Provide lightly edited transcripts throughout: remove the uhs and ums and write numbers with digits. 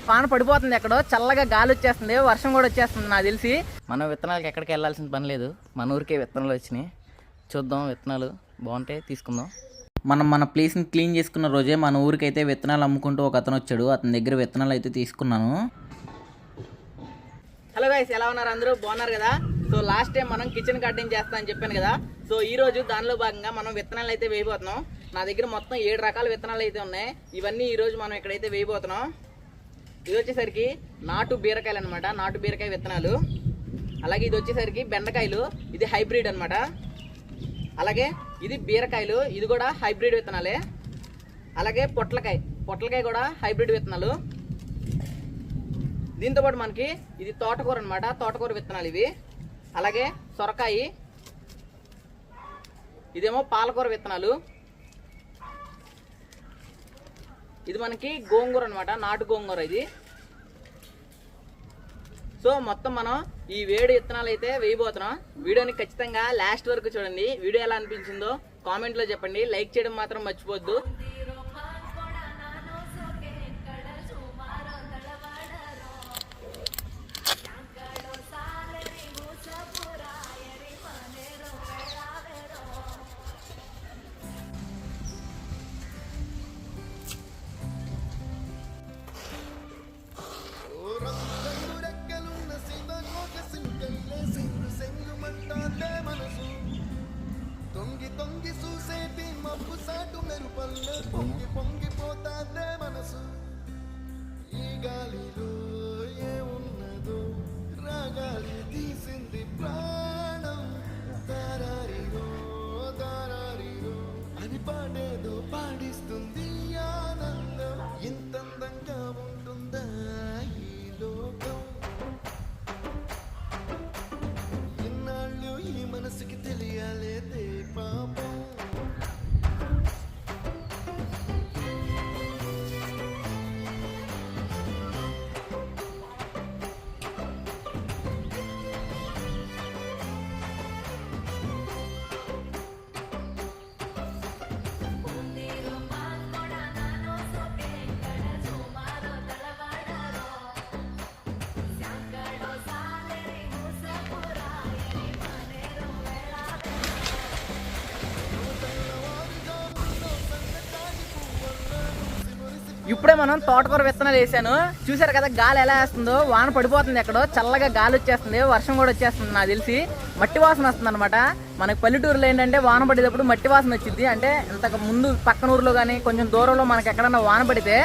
వాన పడిపోతుంది, ఎక్కడో చల్లగా గాలి వచ్చేస్తుంది, వర్షం కూడా వచ్చేస్తుంది నాకు తెలిసి. మనం విత్తనాలకి ఎక్కడికి వెళ్ళాల్సిన పని లేదు, మన ఊరికే విత్తనాలు వచ్చినాయి. చూద్దాం, విత్తనాలు బాగుంటాయి తీసుకుందాం. మనం మన ప్లేస్ని క్లీన్ చేసుకున్న రోజే మన ఊరికైతే విత్తనాలు అమ్ముకుంటూ ఒక అతను వచ్చాడు. అతని దగ్గర విత్తనాలు అయితే తీసుకున్నాను. హలో గైస్, ఎలా ఉన్నారు? అందరూ బాగున్నారు కదా? సో లాస్ట్ టైం మనం కిచెన్ గార్డెన్ చేస్తా అని చెప్పాను కదా. సో ఈ రోజు దానిలో భాగంగా మనం విత్తనాలు అయితే వేయబోతున్నాం. నా దగ్గర మొత్తం 7 రకాల విత్తనాలు అయితే ఉన్నాయి. ఇవన్నీ ఈ రోజు మనం ఇక్కడైతే వేయబోతున్నాం. ఇది వచ్చేసరికి నాటు బీరకాయలు అనమాట, నాటు బీరకాయ విత్తనాలు. అలాగే ఇది వచ్చేసరికి బెండకాయలు, ఇది హైబ్రిడ్ అనమాట. అలాగే ఇది బీరకాయలు, ఇది కూడా హైబ్రిడ్ విత్తనాలే. అలాగే పొట్లకాయ కూడా హైబ్రిడ్ విత్తనాలు. దీంతోపాటు మనకి ఇది తోటకూర అనమాట, తోటకూర విత్తనాలు ఇవి. అలాగే సొరకాయ, ఇదేమో పాలకూర విత్తనాలు. ఇది మనకి గోంగూర అనమాట, నాటు గోంగూర ఇది. సో మొత్తం మనం ఈ 7 విత్తనాలు అయితే వేయబోతున్నాం. వీడియోని ఖచ్చితంగా లాస్ట్ వరకు చూడండి. వీడియో ఎలా అనిపించిందో కామెంట్లో చెప్పండి. లైక్ చేయడం మాత్రం మర్చిపోవద్దు. తొంగి చూసేటి మబ్బు సాటు మెరుపల్లే పొంగిపోతాదే మనసు. ఈ గాలిలో ఏమున్నదో రాగాలి తీసింది ప్రాణం. దారారిరో దారారిరో అని పాడేదో పాడిస్తుంది ఆనందం. ఇంతందంగా ఉంటుందా ఈ లోకం? ఇన్నాళ్ళు ఈ మనసుకి తెలియాలేదే పాపం. ఇప్పుడే మనం తోటకూర విత్తనాలు వేసాను. చూసారు కదా గాలి ఎలా వేస్తుందో, వాన పడిపోతుంది, ఎక్కడో చల్లగా గాలి వచ్చేస్తుంది, వర్షం కూడా వచ్చేస్తుంది నాకు తెలిసి. మట్టి వాసన వస్తుంది అనమాట. మనకి పల్లెటూరులో ఏంటంటే వాన పడేటప్పుడు మట్టి వాసన వచ్చింది. అంటే ఇంతకు ముందు పక్కన ఊర్లో కానీ కొంచెం దూరంలో మనకి ఎక్కడన్నా వాన పడితే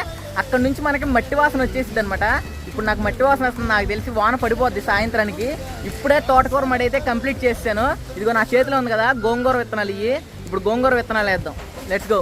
అక్కడ నుంచి మనకి మట్టి వాసన వచ్చేసింది అనమాట. ఇప్పుడు నాకు మట్టి వాసన వస్తుంది, నాకు తెలిసి వాన పడిపోద్ది సాయంత్రానికి. ఇప్పుడే తోటకూర మడి అయితే కంప్లీట్ చేసాను. ఇదిగో నా చేతిలో ఉంది కదా గోంగూర విత్తనాలు ఇవి. ఇప్పుడు గోంగూర విత్తనాలు వేద్దాం. Let's go.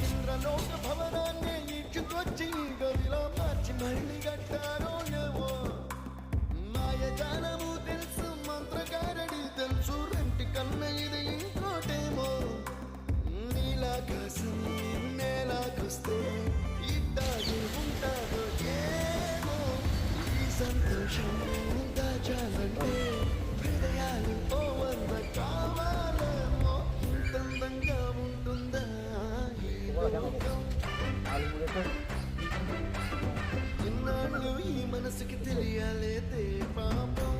ఇంద్రలోక భవనాన్ని ఇచ్చుకొచ్చి గదిలో మార్చి మళ్ళీ కట్టారో ఏవో. మాయజాలము తెలుసు, మంత్రగారడి తెలుసు, రెంటి కన్న ఇది ఇంకోటేమో. నీలాకాశం నేలాకొస్తే ఇట్టాగే ఉంటాదో ఏమో. ఈ సంతోషం దాచాలంటే హృదయాలు ఓ వంద కావాలేమో. ఇంతందంగా ఉంటుందా ఈ లోకం? ఇన్నాళ్ళు ఈ మనసుకి తెలియాలేదే పాపం.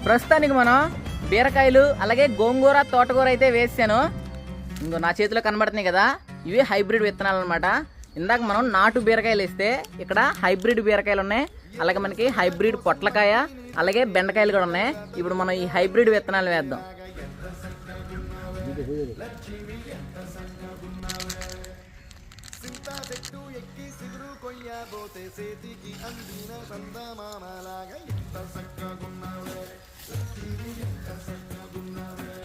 ప్రస్తుతానికి మనం బీరకాయలు అలాగే గోంగూర తోటకూర అయితే వేసాను. ఇంకో నా చేతిలో కనబడుతున్నాయి కదా, ఇవి హైబ్రిడ్ విత్తనాలు అనమాట. ఇందాక మనం నాటు బీరకాయలు వేస్తే ఇక్కడ హైబ్రిడ్ బీరకాయలు ఉన్నాయి, అలాగే మనకి హైబ్రిడ్ పొట్లకాయ, అలాగే బెండకాయలు కూడా ఉన్నాయి. ఇప్పుడు మనం ఈ హైబ్రిడ్ విత్తనాలు వేద్దాం. చెట్టు ఎక్కి సిగురు కొయ్యబోతే చేతికి అందిన సందమామలాగా ఎంత చక్కగున్నావే, ఎంత చక్కగున్నావే,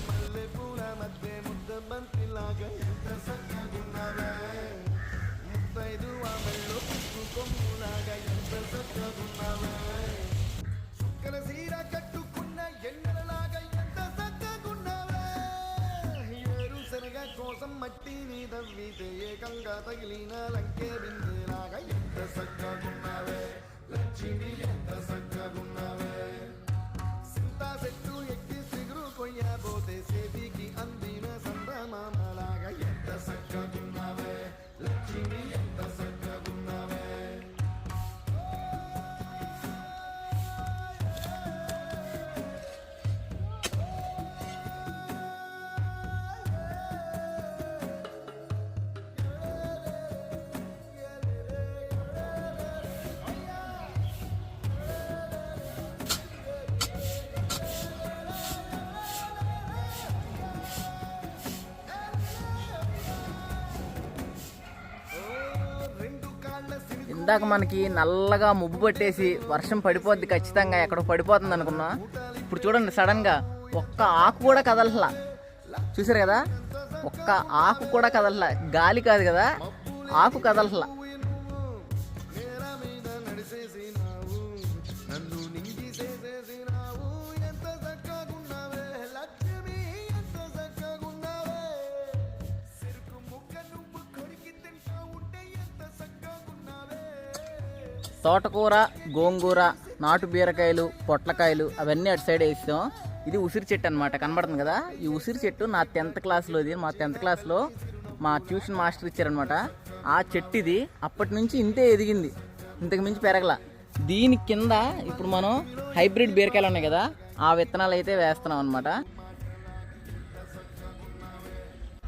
మల్లె పూల మధ్య ముద్ద బంతిలాగా ఎంత చక్కగున్నావే, ముద్దైదు ఆమెల్లో పువ్వు కొమ్ములాగా ఎంత చక్కగున్నావే, చుక్కల సీర కట్టుకున్న ఎన్నెలలాగా ఎంత చక్కగున్నావే, ఏరుశనగ కోసం మట్టిని దవ్వితే ఏకంగా తగిలిన లంకే బిందెలాగా ఎంత చక్కగున్నావే, లక్ష్మి ఎంత చక్కగున్నావే, సింతా చెట్టు ఎక్కి సిగురు కొయ్యబోతే చేతికి అందిన సందమామలాగా ఎంత చక్కగున్నావే, లక్ష్మి ఎంత చక్కగున్నావే. ఇందాక మనకి నల్లగా ముబ్బు పట్టేసి వర్షం పడిపోద్ది ఖచ్చితంగా, ఎక్కడో పడిపోతుంది అనుకున్నా. ఇప్పుడు చూడండి, సడన్ గా ఒక్క ఆకు కూడా కదలలా. చూసారు కదా, ఒక్క ఆకు కూడా కదలలా. గాలి కాదు కదా, ఆకు కదలలా. నేల మీద నడిచేసినావు, నన్ను నింగి చేసేసినావు, ఎంత చక్కగున్నావే, లక్ష్మి ఎంత చక్కగున్నావే, చెరుకు ముక్క నువ్వు కొరికి తింటా ఉంటే ఎంత చక్కగున్నావే. తోటకూర, గోంగూర, నాటు బీరకాయలు, పొట్లకాయలు అవన్నీ అటు సైడ్ వేసాం. ఇది ఉసిరి చెట్టు అనమాట, కనబడుతుంది కదా. ఈ ఉసిరి చెట్టు నా 10th క్లాస్లోది. మా 10th క్లాస్లో మా ట్యూషన్ మాస్టర్ ఇచ్చారనమాట. ఆ చెట్టు ఇది అప్పటి నుంచి ఇంతే ఎదిగింది, ఇంతకు మించి పెరగల. దీని కింద ఇప్పుడు మనం హైబ్రిడ్ బీరకాయలు ఉన్నాయి కదా, ఆ విత్తనాలు అయితే వేస్తున్నాం అనమాట.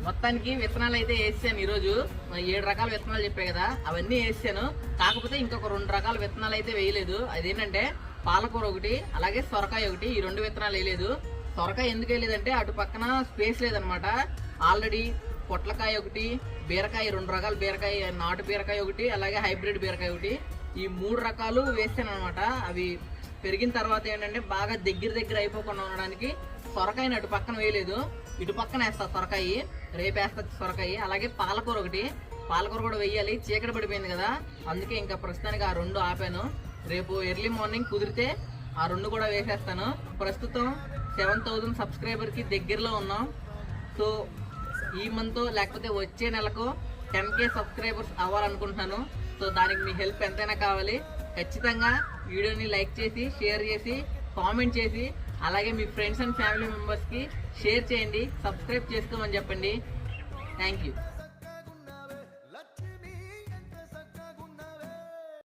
మొత్తానికి విత్తనాలు అయితే వేసాను ఈరోజు. 7 రకాల విత్తనాలు చెప్పాయి కదా, అవన్నీ వేసాను. కాకపోతే ఇంకొక 2 రకాల విత్తనాలు అయితే వేయలేదు. అదేంటంటే పాలకూర ఒకటి, అలాగే సొరకాయ ఒకటి. ఈ 2 విత్తనాలు వేయలేదు. సొరకాయ ఎందుకు వేయలేదంటే అటు పక్కన స్పేస్ లేదనమాట. ఆల్రెడీ పొట్లకాయ ఒకటి, బీరకాయ 2 రకాల బీరకాయ, నాటు బీరకాయ ఒకటి, అలాగే హైబ్రిడ్ బీరకాయ ఒకటి, ఈ 3 రకాలు వేసాను అనమాట. అవి పెరిగిన తర్వాత ఏంటంటే బాగా దగ్గర అయిపోకుండా ఉండడానికి సొరకాయని అటు పక్కన వేయలేదు, ఇటు పక్కన వేస్తా సొరకాయ. రేపు వేస్తా సొరకాయ. అలాగే పాలకూర ఒకటి, పాలకూర కూడా వేయాలి. చీకటి పడిపోయింది కదా, అందుకే ఇంకా ప్రస్తుతానికి ఆ 2 ఆపాను. రేపు ఎర్లీ మార్నింగ్ కుదిరితే ఆ 2 కూడా వేసేస్తాను. ప్రస్తుతం 7,000 సబ్స్క్రైబర్కి దగ్గరలో ఉన్నాం. సో ఈ మంత్ లేకపోతే వచ్చే నెలకు 10K సబ్స్క్రైబర్స్ అవ్వాలనుకుంటున్నాను. సో దానికి మీ హెల్ప్ ఎంతైనా కావాలి. ఖచ్చితంగా వీడియోని లైక్ చేసి, షేర్ చేసి, కామెంట్ చేసి, అలాగే మీ ఫ్రెండ్స్ అండ్ ఫ్యామిలీ మెంబర్స్కి షేర్ చేయండి. సబ్స్క్రైబ్ చేసుకోమని చెప్పండి. Thank you.